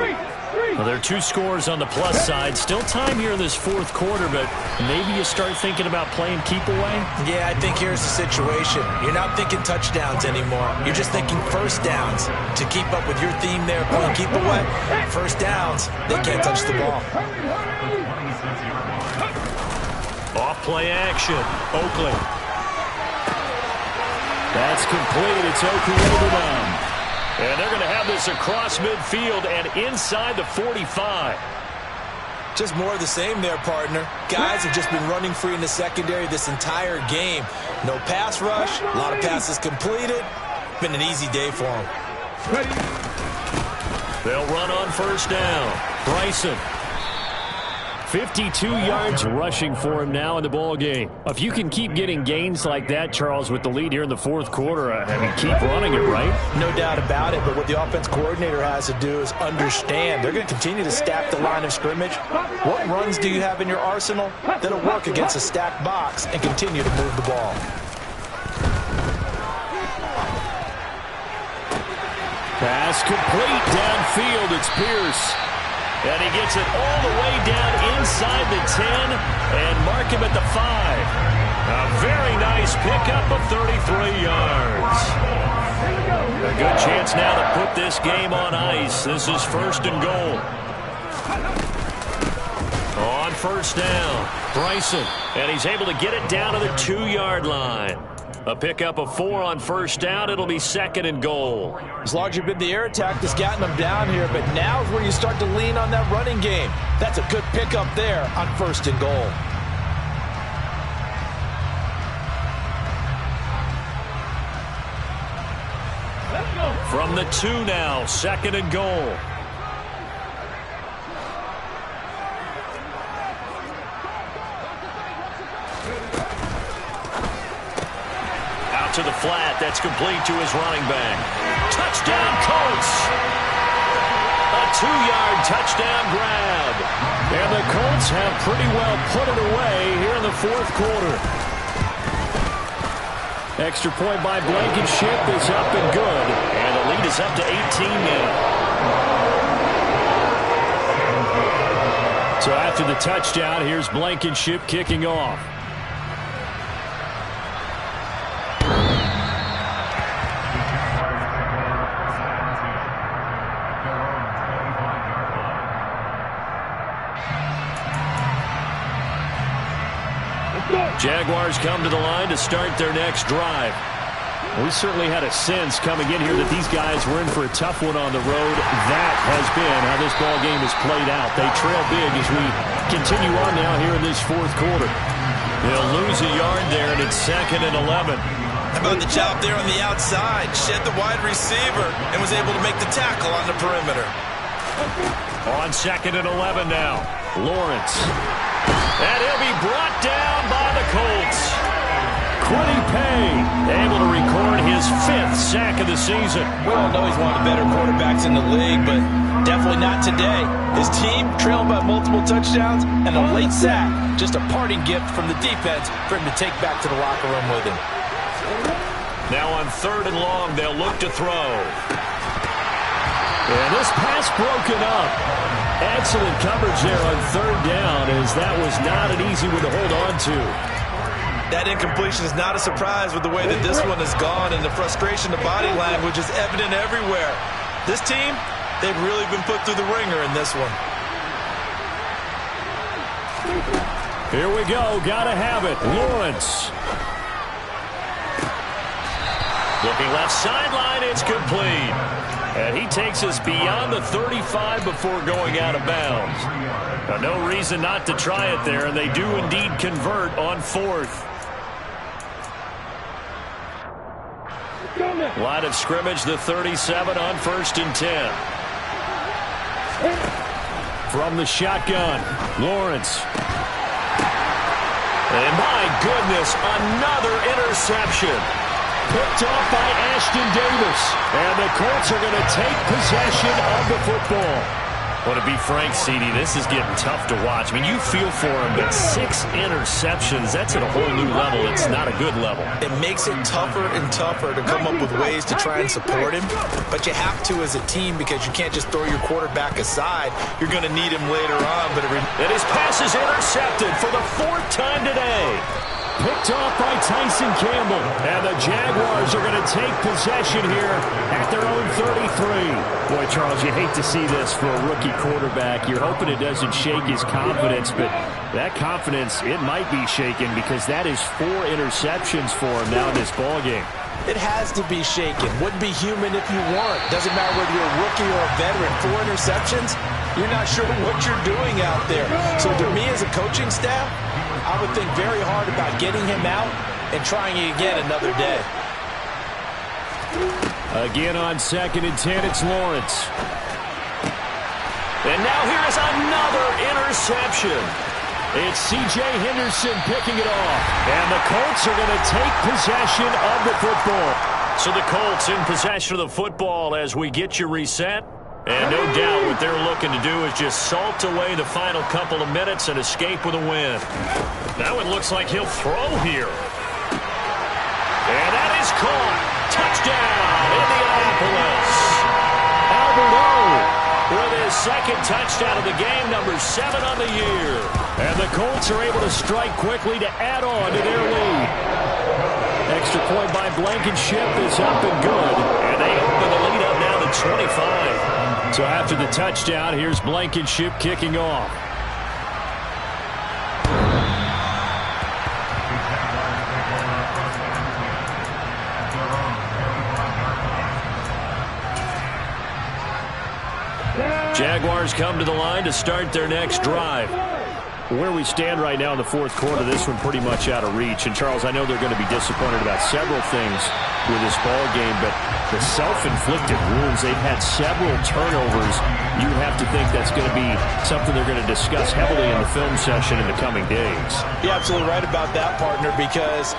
Well, there are 2 scores on the plus side. Still time here in this fourth quarter, but maybe you start thinking about playing keep away? Yeah, I think here's the situation. You're not thinking touchdowns anymore. You're just thinking first downs. To keep up with your theme there, playing keep away, first downs, they can't touch the ball. Off play action. Oakley. That's complete. It's Oakley. And they're going to have this across midfield and inside the 45. Just more of the same there, partner. Guys have just been running free in the secondary this entire game. No pass rush, a lot of passes completed. Been an easy day for them. They'll run on first down. Bryson. 52 yards rushing for him now in the ball game. If you can keep getting gains like that, Charles, with the lead here in the fourth quarter, I mean, keep running it, right? No doubt about it, but what the offense coordinator has to do is understand. They're going to continue to stack the line of scrimmage. What runs do you have in your arsenal that'll work against a stacked box and continue to move the ball? Pass complete downfield. It's Pierce. And he gets it all the way down inside the 10 and mark him at the 5. A very nice pickup of 33 yards. A good chance now to put this game on ice. This is 1st and goal. On first down, Bryson. And he's able to get it down to the 2-yard line. A pickup of 4 on first down. It'll be 2nd and goal. It's largely been the air attack that's gotten them down here, but now is where you start to lean on that running game. That's a good pickup there on 1st and goal. From the 2 now, 2nd and goal. To the flat, that's complete to his running back. Touchdown, Colts! A 2-yard touchdown grab. And the Colts have pretty well put it away here in the fourth quarter. Extra point by Blankenship is up and good. And the lead is up to 18 now. So after the touchdown, here's Blankenship kicking off. Jaguars come to the line to start their next drive. We certainly had a sense coming in here that these guys were in for a tough one on the road. That has been how this ball game has played out. They trail big as we continue on now here in this fourth quarter. They'll lose a yard there, and it's 2nd and 11. How about the job there on the outside? Shed the wide receiver and was able to make the tackle on the perimeter. On 2nd and 11 now. Lawrence. And he'll be brought down by the Colts. Quiddy Pay able to record his 5th sack of the season. We all know he's one of the better quarterbacks in the league, but definitely not today. His team trailing by multiple touchdowns and a late sack. Just a parting gift from the defense for him to take back to the locker room with him. Now on 3rd and long, they'll look to throw. And this pass broken up. Excellent coverage there on 3rd down, as that was not an easy one to hold on to. That incompletion is not a surprise with the way that this one has gone, and the frustration, the body language is evident everywhere. This team, they've really been put through the ringer in this one. Here we go. Gotta have it. Lawrence. Looking left sideline. It's complete. And he takes us beyond the 35 before going out of bounds. Now, no reason not to try it there, and they do indeed convert on 4th. Line of scrimmage, the 37 on 1st and 10. From the shotgun, Lawrence. And my goodness, another interception. Picked off by Ashton Davis. And the Colts are going to take possession of the football. Well, to be frank, CD, this is getting tough to watch. I mean, you feel for him, but 6 interceptions, that's at a whole new level. It's not a good level. It makes it tougher and tougher to come up with ways to try and support him. But you have to as a team, because you can't just throw your quarterback aside. You're going to need him later on. And his pass is intercepted for the 4th time today. Picked off by Tyson Campbell. And the Jaguars are going to take possession here at their own 33. Boy, Charles, you hate to see this for a rookie quarterback. You're hoping it doesn't shake his confidence, but that confidence, it might be shaken, because that is 4 interceptions for him now in this ballgame. It has to be shaken. Wouldn't be human if you weren't. Doesn't matter whether you're a rookie or a veteran. 4 interceptions, you're not sure what you're doing out there. So to me as a coaching staff, I would think very hard about getting him out and trying it again another day. Again on 2nd and 10, it's Lawrence. And now here is another interception. It's C.J. Henderson picking it off. And the Colts are going to take possession of the football. So the Colts in possession of the football as we get you reset. And no doubt what they're looking to do is just salt away the final couple of minutes and escape with a win. Now it looks like he'll throw here. And that is caught. Touchdown, Indianapolis. Albert O with his 2nd touchdown of the game, number 7 on the year. And the Colts are able to strike quickly to add on to their lead. Extra point by Blankenship is up and good. And they open the lead up now to 25. So after the touchdown, here's Blankenship kicking off. Jaguars come to the line to start their next drive. Where we stand right now in the 4th quarter, this one pretty much out of reach. And, Charles, I know they're going to be disappointed about several things with this ball game, but the self-inflicted wounds, they've had several turnovers. You have to think that's going to be something they're going to discuss heavily in the film session in the coming days. You're absolutely right about that, partner, because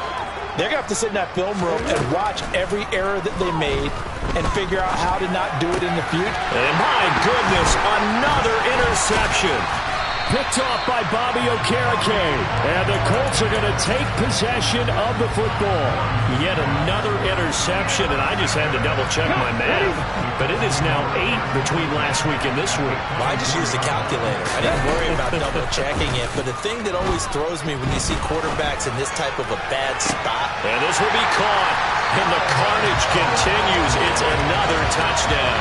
they're going to have to sit in that film room and watch every error that they made and figure out how to not do it in the future. And, my goodness, another interception. Picked off by Bobby Okereke. And the Colts are going to take possession of the football. Yet another interception, and I just had to double-check my math. But it is now 8 between last week and this week. Well, I just used a calculator. I didn't worry about double-checking it. But the thing that always throws me when you see quarterbacks in this type of a bad spot. And this will be caught. And the carnage continues. It's another touchdown.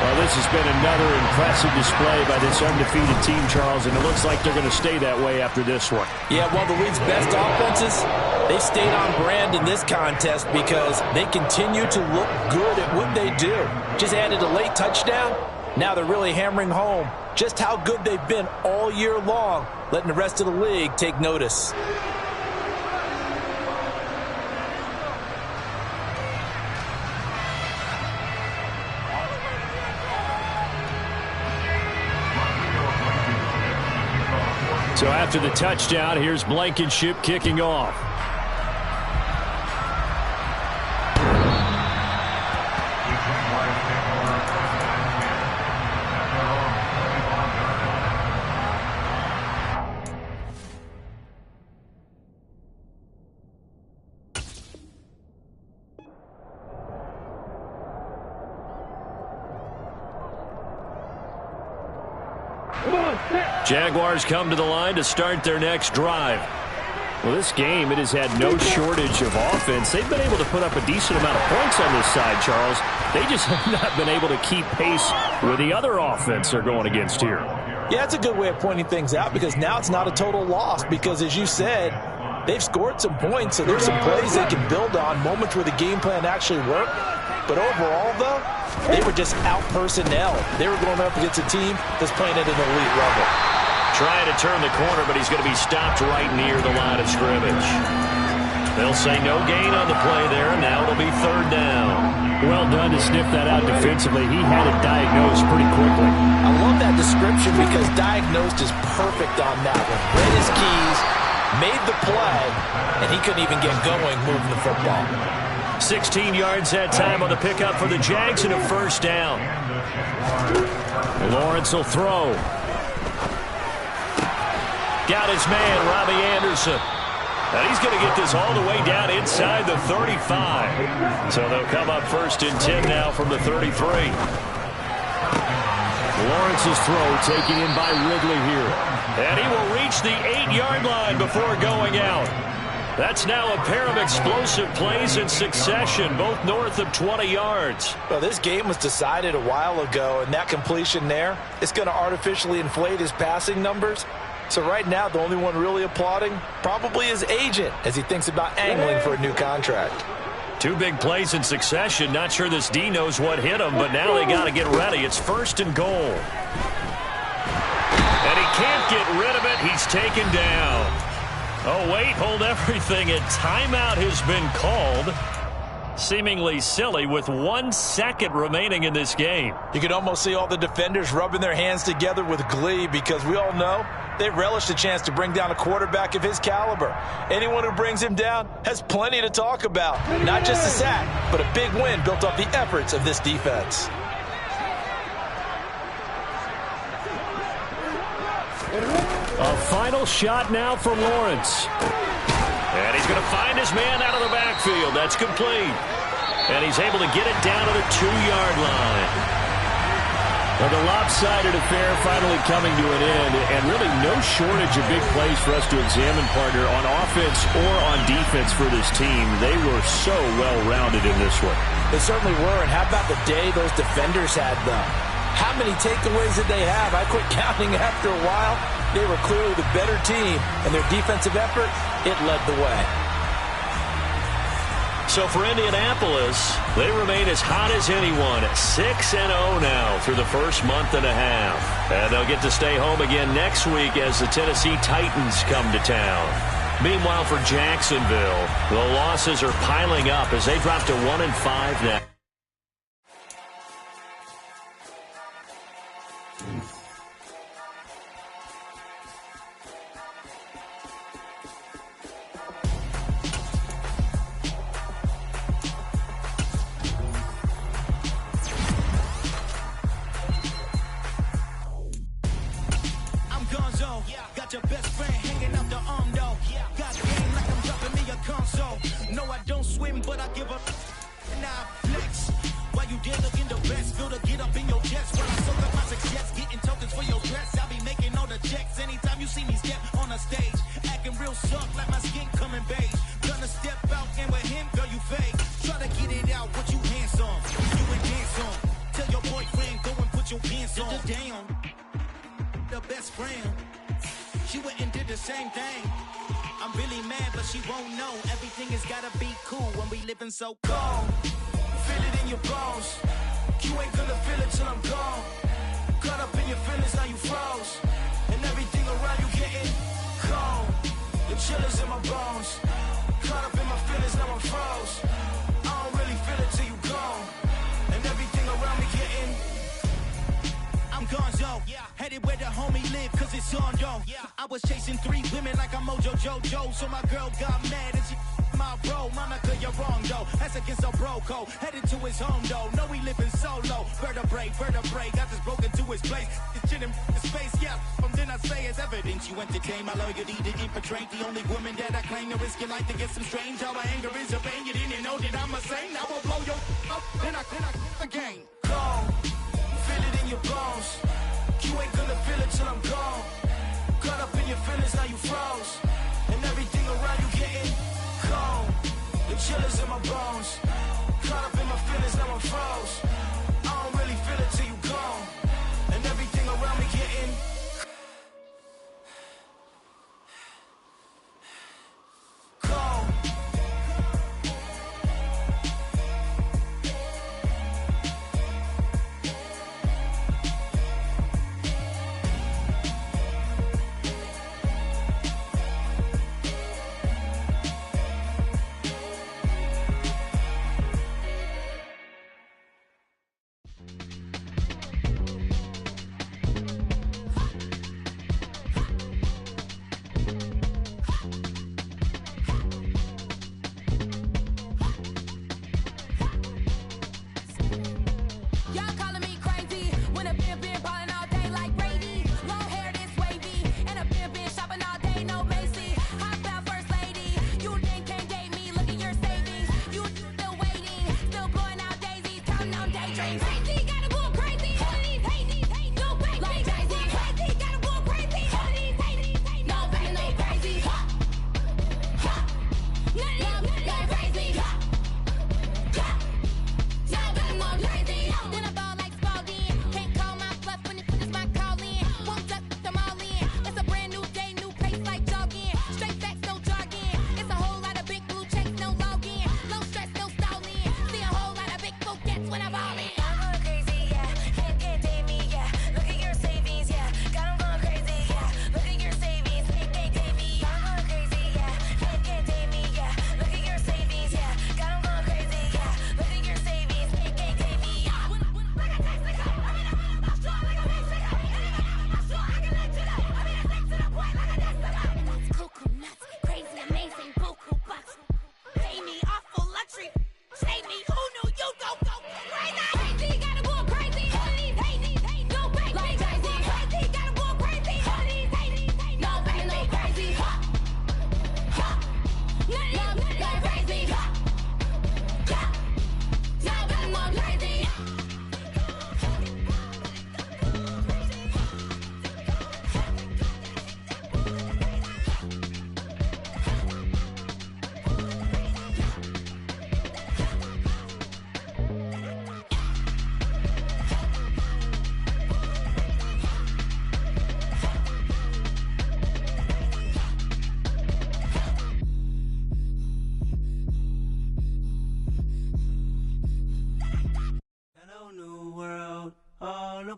Well, this has been another impressive display by this undefeated team, Charles, and it looks like they're going to stay that way after this one. Yeah, one of the league's best offenses, they stayed on brand in this contest because they continue to look good at what they do. Just added a late touchdown. Now they're really hammering home just how good they've been all year long, letting the rest of the league take notice. So after the touchdown, here's Blankenship kicking off. Jaguars come to the line to start their next drive. Well, this game, it has had no shortage of offense. They've been able to put up a decent amount of points on this side, Charles. They just have not been able to keep pace with the other offense they're going against here. Yeah, it's a good way of pointing things out because now it's not a total loss because, as you said, they've scored some points, so there's some plays they can build on, moments where the game plan actually worked. But overall, though, they were just out-personnel. They were going up against a team that's playing at an elite level. Trying to turn the corner, but he's going to be stopped right near the line of scrimmage. They'll say no gain on the play there, and now it'll be third down. Well done to sniff that out defensively. He had it diagnosed pretty quickly. I love that description because diagnosed is perfect on that one. Read his keys, made the play, and he couldn't even get going moving the football. 16 yards that time on the pickup for the Jags and a first down. Lawrence will throw. Got his man, Robbie Anderson. And he's going to get this all the way down inside the 35. So they'll come up first and 10 now from the 33. Lawrence's throw taken in by Ridley here. And he will reach the 8-yard line before going out. That's now a pair of explosive plays in succession, both north of 20 yards. Well, this game was decided a while ago, and that completion there is going to artificially inflate his passing numbers. So right now, the only one really applauding probably his agent as he thinks about angling for a new contract. Two big plays in succession. Not sure this D knows what hit him, but now they got to get ready. It's first and goal. And he can't get rid of it. He's taken down. Oh, wait, hold everything. A timeout has been called. Seemingly silly with 1 second remaining in this game. You can almost see all the defenders rubbing their hands together with glee because we all know they relish the chance to bring down a quarterback of his caliber. Anyone who brings him down has plenty to talk about. Not just a sack, but a big win built off the efforts of this defense. A final shot now for Lawrence. And he's going to find his man out of the backfield. That's complete. And he's able to get it down to the 2-yard line. Well, the lopsided affair finally coming to an end, and really no shortage of big plays for us to examine, partner, on offense or on defense for this team. They were so well-rounded in this one. They certainly were, and how about the day those defenders had, though? How many takeaways did they have? I quit counting after a while. They were clearly the better team, and their defensive effort, it led the way. So for Indianapolis, they remain as hot as anyone at 6-0 now through the first month and a half. And they'll get to stay home again next week as the Tennessee Titans come to town. Meanwhile, for Jacksonville, the losses are piling up as they drop to 1-5 now. Got your best friend hanging out the arm, though. Got game like I'm dropping me a console. No, I don't swim, but I give up. Now I flex. While you there looking the best, feel to get up in your chest. While I soak up my success, getting tokens for your dress. I'll be making all the checks anytime you see me step on a stage. Acting real soft like my skin coming beige. Gonna step out and with him, girl, you fake. Try to get it out, what you handsome. You ain't dance on. Tell your boyfriend, go and put your pants on. Down. The best friend. She went and did the same thing. I'm really mad, but she won't know. Everything has gotta be cool when we living so cold. Feel it in your bones. You ain't gonna feel it till I'm gone. Caught up in your feelings, now you froze. And everything around you getting cold. The chillers in my bones. Caught up in my feelings, now I'm froze. I don't really feel it till you gone. And everything around me getting, I'm gone, yo. Headed where the homie live, cause it's on, though. I was chasing 3 women like I'm Mojo Jojo. So my girl got mad and she my bro. Monica, you're wrong, though. That's against a bro code. Headed to his home, though. No, he living solo. Vertebrae. Got this broken to his place. It's shit in his face, yeah. From then I say it's evidence you entertain my loyalty to infiltrate. The only woman that I claim to risk your life to get some strange. How my anger is a pain. You didn't know that I'm a saint. I will blow your up. Then I again. Gone. Feel it in your bones. You ain't gonna feel it till I'm gone. Caught up in your feelings, now you froze. And everything around you getting cold. The chillers in my bones. Caught up in my feelings, now I'm froze. I don't really feel it till you gone. And everything around me getting cold.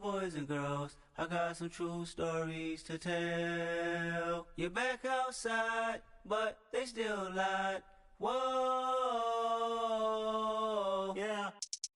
boys and girls, I got some true stories to tell. You're back outside, but they still lied. Whoa, yeah.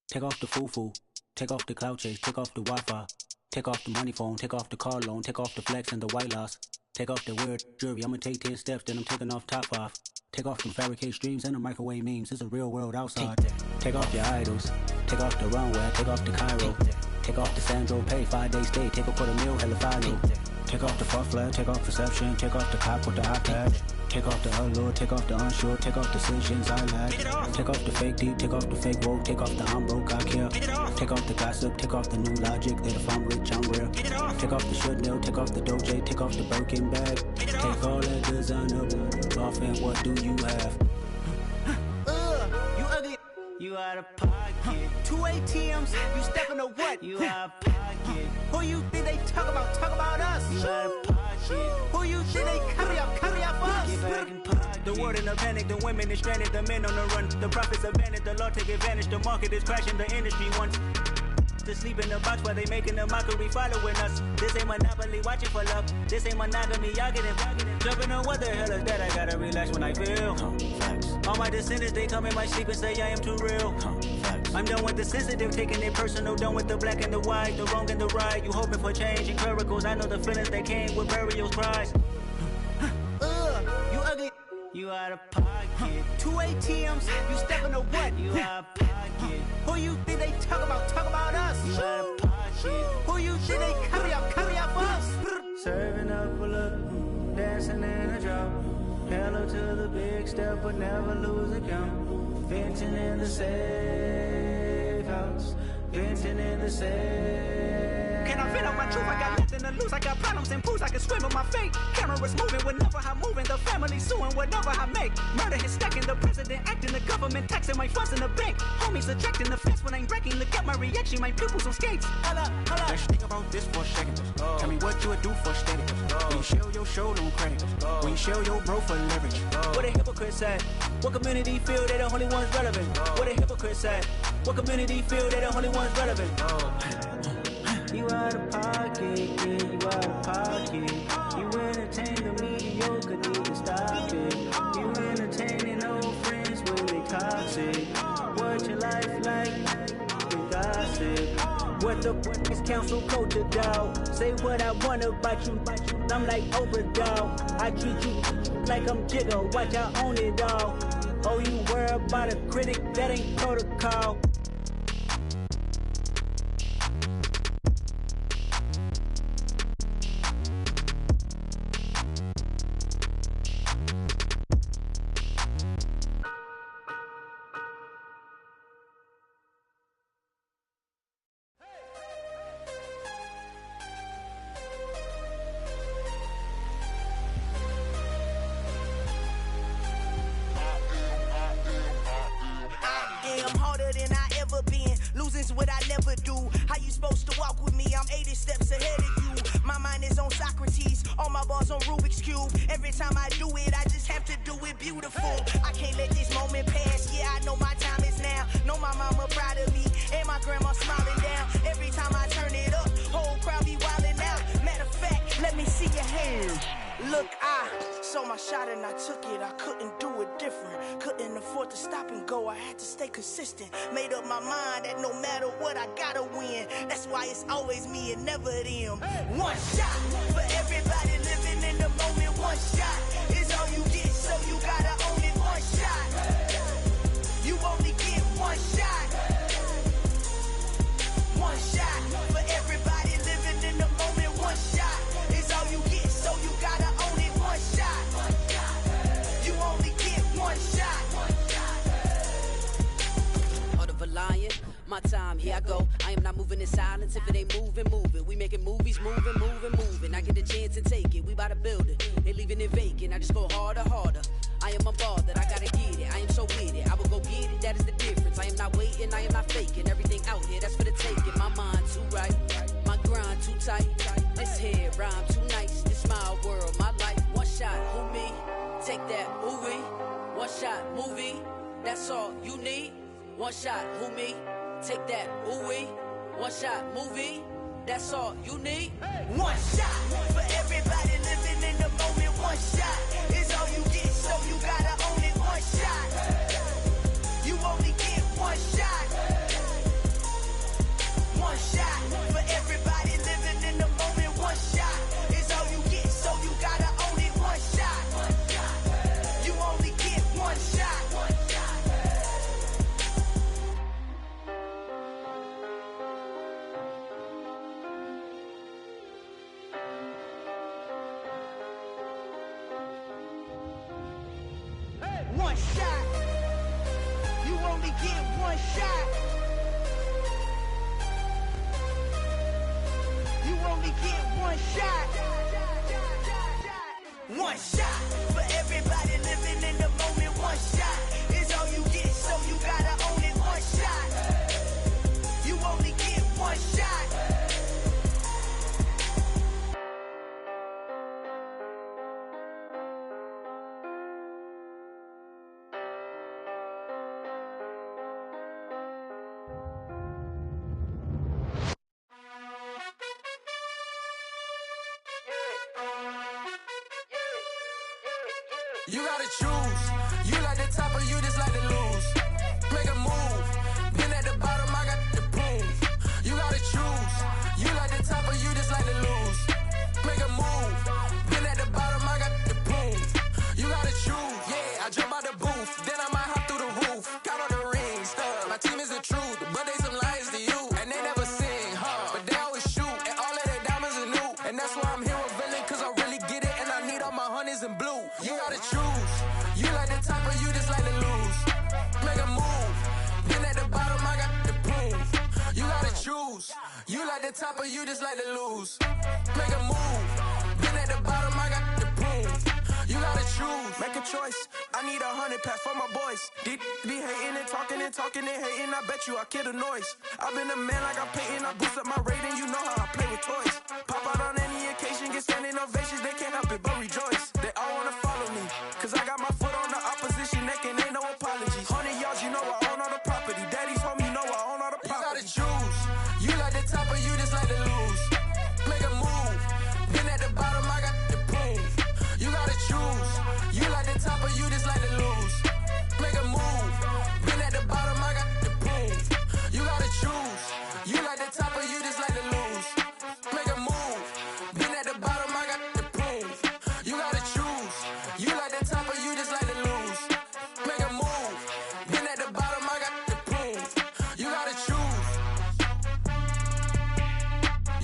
Take off the foo-foo, take off the cloud chase, take off the Wi-Fi, take off the money phone, take off the car loan, take off the flex and the white loss, take off the weird jewelry, I'ma take 10 steps, then I'm taking off top off. Take off them fabricate streams and the microwave memes, it's a real world outside. Take off your idols, take off the runway, take off the Cairo, take off the Sandro pay, 5 days stay, take a $250,000, hella final. Take off the fuck flag, take off perception, take off the cop with the iPad. Take off the allure, take off the unsure, take off decisions I lack. Take off the fake deep, take off the fake woke, take off the I'm broke, I care. Take off the gossip, take off the new logic, that if I'm rich, I'm real. Take off the should know, take off the doje, take off the Birkin bag. Take all that designer off and what do you have? You ugly. You out of pocket. 2 ATMs, you stepping to what? You out of pocket. Who you think they talk about? Talk about us. You out of pocket. Who you think they carry up for us? Get back in pocket. The world in a panic, the women is stranded, the men on the run. The profits abandoned, the law take advantage. The market is crashing, the industry wants to sleep in the box while they making a mockery following us. This ain't Monopoly, watching for love. This ain't monogamy, y'all getting jumping on what the hell is that? I gotta relax when I feel. All my descendants, they come in my sleep and say I am too real. I'm done with the sensitive, taking it personal, done with the black and the white, the wrong and the right. You hoping for change and miracles, I know the feelings that came with burial cries. You ugly, you out of pocket. 2 ATMs, you stepping to what? You out of pocket. Who you think they talk about us? You out of pocket. Who you think they copy up for us? Serving up a look, dancing in a drop. Hello to the big step, but never lose a count. Venting in the safe house, venting in the safe. Can I fit out my truth? I got nothing to lose. I got problems and fools. I can swim on my fate. Cameras moving whenever I'm moving. The family suing whatever I make. Murder is stacking. The president acting. The government taxing my funds in the bank. Homies subtracting the fence when I'm breaking. Look at my reaction. My pupils on skates. Hold up. Let's think about this for a second. Tell me what you would do for steady. When you show your show, don't credit. When you show your bro for leverage. What a hypocrite said. What community feel they the only ones relevant? What a hypocrite said. What community feel they the only ones relevant? You out of pocket, yeah, you out of pocket. You entertain the mediocre, need to stop it. You entertaining old friends when they toxic. What your life like? You gossip. What the fuck is council culture, dog? Say what I want about you. I'm like overdog. I treat you like I'm Jigga. Watch I own it all. Oh, you worry about a critic? That ain't protocol. What I never do. How you supposed to walk with me? I'm 80 steps ahead of you. My mind is on Socrates, all my bars on Rubik's Cube. Every time I do it, I just have to do it beautiful. I can't let this moment pass. Yeah, I know my time is now. Know my mama proud of me, and my grandma smiling down. Every time I turn it up, whole crowd be wildin' out. Matter of fact, let me see your hands. Look, I saw my shot and I took it. I couldn't do it different. Couldn't afford to stop and go. I had to stay consistent. Made up my mind that no matter what, I gotta win. That's why it's always me and never them. One shot for everybody living in the moment. One shot is all you get, so you gotta own it. One shot. You only get one shot. One shot for everybody living in the moment. One shot is all you get, so you gotta own it. One shot. You only get one shot. Heart of a lion, my time, here I go. I am not moving in silence. If it ain't moving, moving. We making movies, moving. I get a chance and take it. We bout to build it. They leaving it vacant. I just go harder. I am a ball that I gotta get it. I am so with it. I will go get it. That is the difference. I am not waiting. I am not faking. Everything out here, that's for the taking. My mind too right. My grind too tight. This here rhyme too nice. This my world, my life. One shot, who me? Take that, movie. One shot, movie. That's all you need. One shot, who me? Take that, ooh-wee. One shot, movie. That's all you need. One shot for everybody living in the moment. One shot is all you get, so you gotta own it. One shot. You only get one shot. One shot for everybody living in the moment. One shot is all you get, so you gotta own it. One shot. You only get one shot. One shot. You only get one shot. You only get one shot. One shot for everybody living in the moment. One shot is all you get, so you gotta own it. One shot. You only get one shot. You gotta choose. You like the top or you just like to lose. Make a move. Been at the the top or you just like to lose? Make a move. Been at the bottom, I got the prove. You gotta choose. Make a choice. I need 100 pack for my boys. Be hating and talking and talking and hating. I bet you I kill the noise. I've been a man like I'm painting. I boost up my rating. You know how I play with toys. Pop out on any occasion, get standing ovations. They can't help it but rejoice. They all wanna follow me, cause I got my foot on the opposition neck and ain't no apologies. 100 yards, you know I own all the property. Daddy's home, you know I own all the property. You gotta choose. You like the top or you just like to lose? Make a move. Been at the bottom, I got the proof. You gotta choose. You like the top or you just like to lose? Make a move. Been at the bottom, I got the proof. You gotta choose. You like the top or you just like to lose? Make a move. Been at the bottom, I got the proof. You gotta choose. You like the top or you just like to lose? Make a move. Been at the bottom, I got the proof. You gotta choose.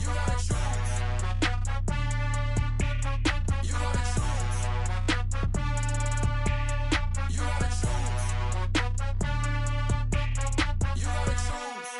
You gotta choose. You gotta choose. You gotta choose. You gotta choose.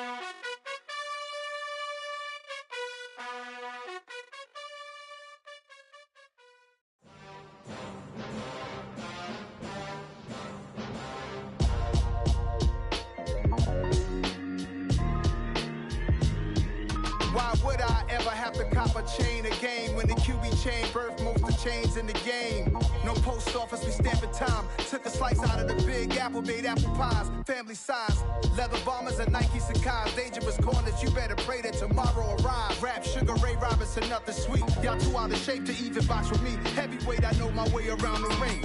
Why would I ever have to cop a chain again when the QB chain birthed most of the chains in the game? No post office, we stamping time. Took a slice out of the big apple, made apple pies, family size. Leather bombers and Nike Sacai's. Dangerous corners, you better pray that tomorrow arrives. Rap, Sugar Ray Robinson, nothing sweet. Y'all too out of shape to even box with me. Heavyweight, I know my way around the ring.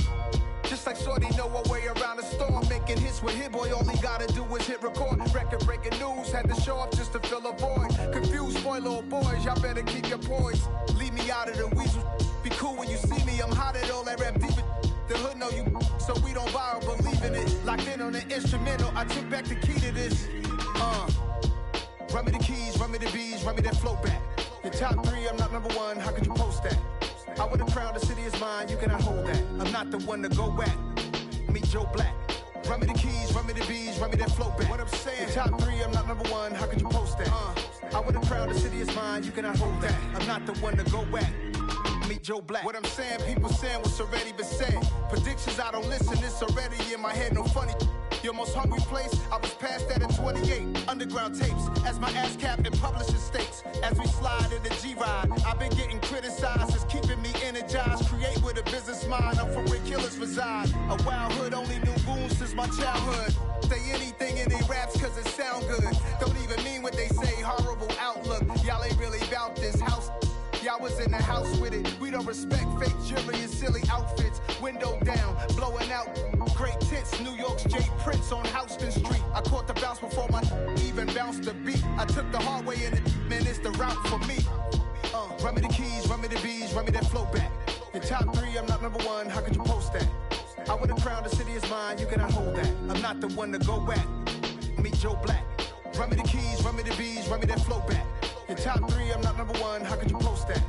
Just like Shorty know her way around the storm. Making hits with Hit Boy, all he gotta do is hit record. Record breaking news, had to show up just to fill a void. Confused boy, little boys, y'all better keep your poise. Leave me out of the weasel. Be cool when you see me, I'm hot at all that rap deep. The hood know you, so we don't borrow, believe in it. Locked in on the instrumental, I took back the key to this. Run me the keys, run me the bees, run me that flow back. Your top 3, I'm not number 1, how could you post that? I would've crowned the city is mine, you cannot hold that. I'm not the one to go back. Meet Joe Black. Run me the keys, run me the bees, run me that flow back. What I'm saying, your top 3, I'm not number 1, how could you post that? I would've crowned the city is mine, you cannot hold that. I'm not the one to go back. Meet Joe Black. What I'm saying, people saying what's already been said. Predictions, I don't listen, it's already in my head, no funny. Your most hungry place, I was past that at 28. Underground tapes, as my ass cap in publishing states. As we slide in the G-Ride, I've been getting criticized, it's keeping me energized. Create with a business mind, I'm from where killers reside. A wild hood, only knew goons since my childhood. Say anything in they raps cause it sound good. Don't even mean what they say, horrible outlook. Y'all ain't really about this house. Y'all was in the house with it. We don't respect fake jewelry and silly outfits. Window down, blowing out great tits. New York's J. Prince on Houston Street. I caught the bounce before my even bounced the beat. I took the hard way in it, man, it's the route for me. Run me the keys, run me the bees, run me that flow back. Your top 3, I'm not number 1, how could you post that? I would've crowned the city is mine, you cannot hold that. I'm not the one to go back. Meet Joe Black. Run me the keys, run me the bees, run me that flow back. Your top 3, I'm not number 1, how could you post that?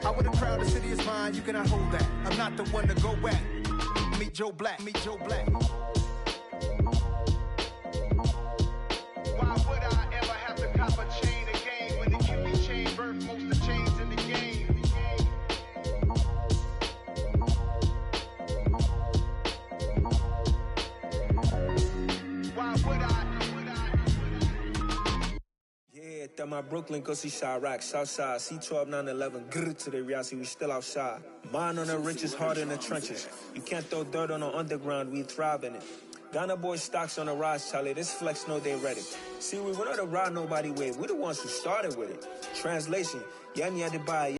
I would've crowned the city is mine, you cannot hold that. I'm not the one to go back. Meet Joe Black, meet Joe Black. Why would I ever have to cop a chain again when the QB chain birthed most of the chains in the game? Why would I? Yeah, that my Brooklyn, go see Chirac, Southside, C12, 911, grr to the reality, we still outside. Mine on the riches, hard in the trenches. You can't throw dirt on the underground, we thrive in it. Ghana boys stocks on the rise, Charlie, this flex know they ready. See, we were not to ride nobody with, we the ones who started with it. Translation, yeah, me had to buy